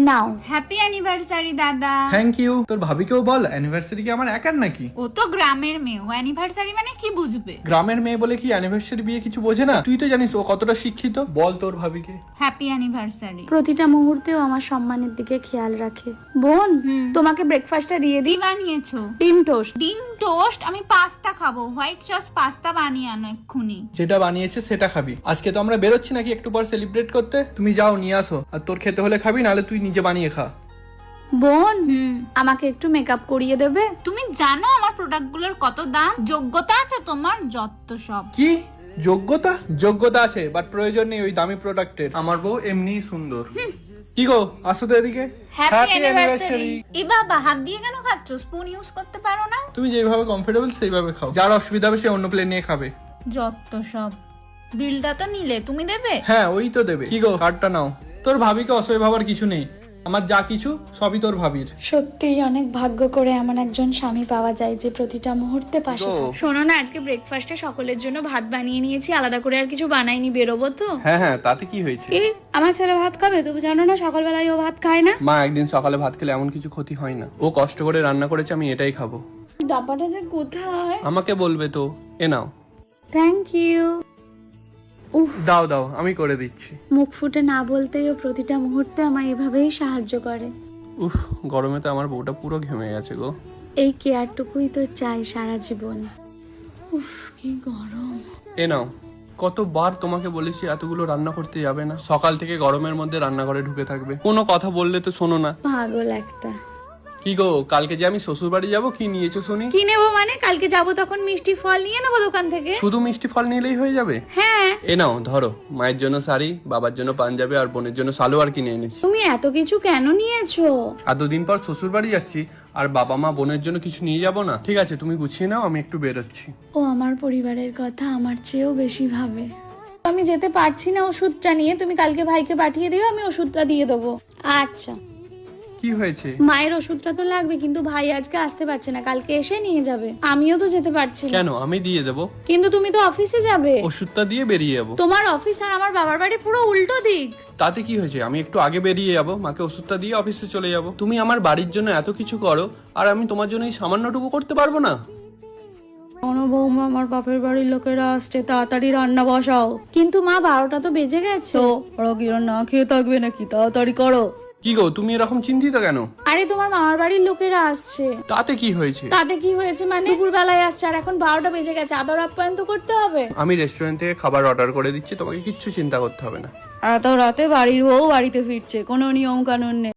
নাও। Happy anniversary দাদা। Thank you. তোর ভাবিকেও বল অ্যানিভার্সারি কি আমার একার নাকি? ও তো গ্রামের মেয়ে, ও অ্যানিভার্সারি মানে কি বুঝবে? গ্রামের মেয়ে বলে কি অ্যানিভার্সারি বিয়ে কিছু বোঝে না? তুই তো জানিস ও কতটা শিক্ষিত। বল তোর ভাবিকে হ্যাপি অ্যানিভার্সারি। প্রতিটা মুহূর্তেও আমার সম্মানের দিকে খেয়াল রাখে। বোন, তোমাকে ব্রেকফাস্টটা দিয়ে কি দিই। বানিয়েছো? ডিম টোস্ট। ডিম টোস্ট? আমি পাস্তা খাবো। হোয়াইট সস পাস্তা বানিয়ে আনো এক্ষুনি। যেটা বানিয়েছে সেটা খাবি। আজকে তো আমরা বেরোচ্ছি নাকি একটু পর সেলিব্রেট করতে? তুমি যাও নিয়ে আসো, আর তোর খেতে হলে খাবি, নাহলে তুই নিজে বানিয়ে খা। বোন, আমাকে একটু মেকআপ করিয়ে দেবে? তুমি জানো আমার প্রোডাক্টগুলোর কত দাম? যোগ্যতা আছে তোমার? যত সব। কি যোগ্যতা? যোগ্যতা আছে, বাট প্রয়োজন নেই ওই দামি প্রোডাক্টের। আমার বউ এমনিই সুন্দর। কি গো, আসো তো এদিকে। Happy Happy anniversary. anniversary। এ বাবা, হাত দিয়ে কেন খাচ্ছ? স্পুন ইউজ করতে পারো না? তুমি যেভাবে কমফোর্টেবল সেইভাবে খাও, যার অসুবিধা হবে সে অন্য প্লেট নিয়ে খাবে। যত সব। বিলটা তো নিলে, তুমি দেবে? হ্যাঁ, ওই তো দেবে। কি গো, কার্ডটা নাও। তোর ভাবিকে অসহায় ভাবার কিছু নেই, আমার যা কিছু সবই তোর ভাবির। সত্যিই অনেক ভাগ্য করে এমন একজন স্বামী পাওয়া যায় যে প্রতিটা মুহূর্তে পাশে থাকে। শোনো না, আজকে ব্রেকফাস্টে সকলের জন্য ভাত বানিয়ে নিয়েছি, আলাদা করে আর কিছু বানাইনি, বেরোবো তো। হ্যাঁ হ্যাঁ, তাতে কি হয়েছে? আমার ছেলে ভাত খাবে, তুমি জানো না সকালবেলায় ও ভাত খায় না। মা, একদিন সকালে ভাত খেলে এমন কিছু ক্ষতি হয় না। ও কষ্ট করে রান্না করেছে, আমি এটাই খাবো। ডাব্বাটা যে কোথায়? আমাকে বলবে তো। এ নাও। Thank you. উফ, দাও দাও, আমি করে দিচ্ছি। মুখ ফুটে না বলতেই ও প্রতিটা মুহূর্তে আমায় এভাবেই সাহায্য করে। উফ, গরমে তো আমার বউটা পুরো ঘেমে গেছে গো। এই কেয়ারটুকুই তো চাই সারা জীবন। উফ, কি গরম। এ নাও। কতবার তোমাকে বলেছি এতগুলো রান্না করতে যাবে না, সকাল থেকে গরমের মধ্যে রান্নাঘরে ঢুকে থাকবে, কোনো কথা বললে তো শোনো না। পাগল একটা। কি গো, কালকে যে আমি শ্বশুর বাড়ি যাবো, কি নিয়েছো শুনি? কি নেবো মানে? কালকে যাবো তখন মিষ্টি ফল নিয়ে নেবো দোকান থেকে। শুধু মিষ্টি ফল নিলেই হয়ে যাবে? হ্যাঁ। এ নাও ধরো, মায়ের জন্য শাড়ি, বাবার জন্য পাঞ্জাবি, আর বোনের জন্য সালোয়ার কিনে এনেছি। তুমি এত কিছু কেন নিয়েছো? আর দুদিন পর শ্বশুর বাড়ি যাচ্ছি, আর বাবা মা বোনের জন্য কিছু নিয়ে যাব না? ঠিক আছে, তুমি গুছিয়ে নাও, আমি একটু বেরোচ্ছি। ও আমার পরিবারের কথা আমার চেয়েও বেশি ভাবে। আমি যেতে পারছি না ওষুধটা নিয়ে, তুমি কালকে ভাইকে পাঠিয়ে দিও, আমি ওষুধটা দিয়ে দেবো। আচ্ছা। কি হয়েছে? মায়ের ওষুধটা তো লাগবে, কিন্তু ভাই আজকে আসতে পারছে না, কালকে এসে নিয়ে যাবে। আমিও তো যেতে পারছি না। কেন? আমি দিয়ে দেবো। কিন্তু তুমি তো অফিসে যাবে। ওষুধটা দিয়ে বেরিয়ে যাবো। তোমার অফিস আর আমার বাবার বাড়ি পুরো উল্টো দিক। তাতে কি হয়েছে? আমি একটু আগে বেরিয়ে যাবো, মাকে ওষুধটা দিয়ে অফিসে চলে যাব। তুমি আমার বাড়ির জন্য এত কিছু করো, আর আমি তোমার জন্য এই সামান্যটুকু করতে পারবো না? কোনো বৌমা, আমার বাপের বাড়ির লোকেরা আসছে, তাড়াতাড়ি রান্না বসাও। কিন্তু মা, 12টা তো বেজে গেছে। ওরা কি না খেয়ে থাকবে নাকি? তাড়াতাড়ি করো। কি গো, তুমি এরকম চিন্তিত কেন? আরে তোমার মামার বাড়ির লোকেরা আসছে। তাতে কি হয়েছে? তাতে কি হয়েছে মানে? দুপুর বেলায় আসছে, আর এখন 12টা বেজে গেছে, আদর আপ্যায়ন তো করতে হবে। আমি রেস্টুরেন্ট থেকে খাবার অর্ডার করে দিচ্ছি, তোমাকে কিচ্ছু চিন্তা করতে হবে না। এত রাতে বাড়ির বউ বাড়িতে ফিরছে, কোনো নিয়ম কানুন নেই।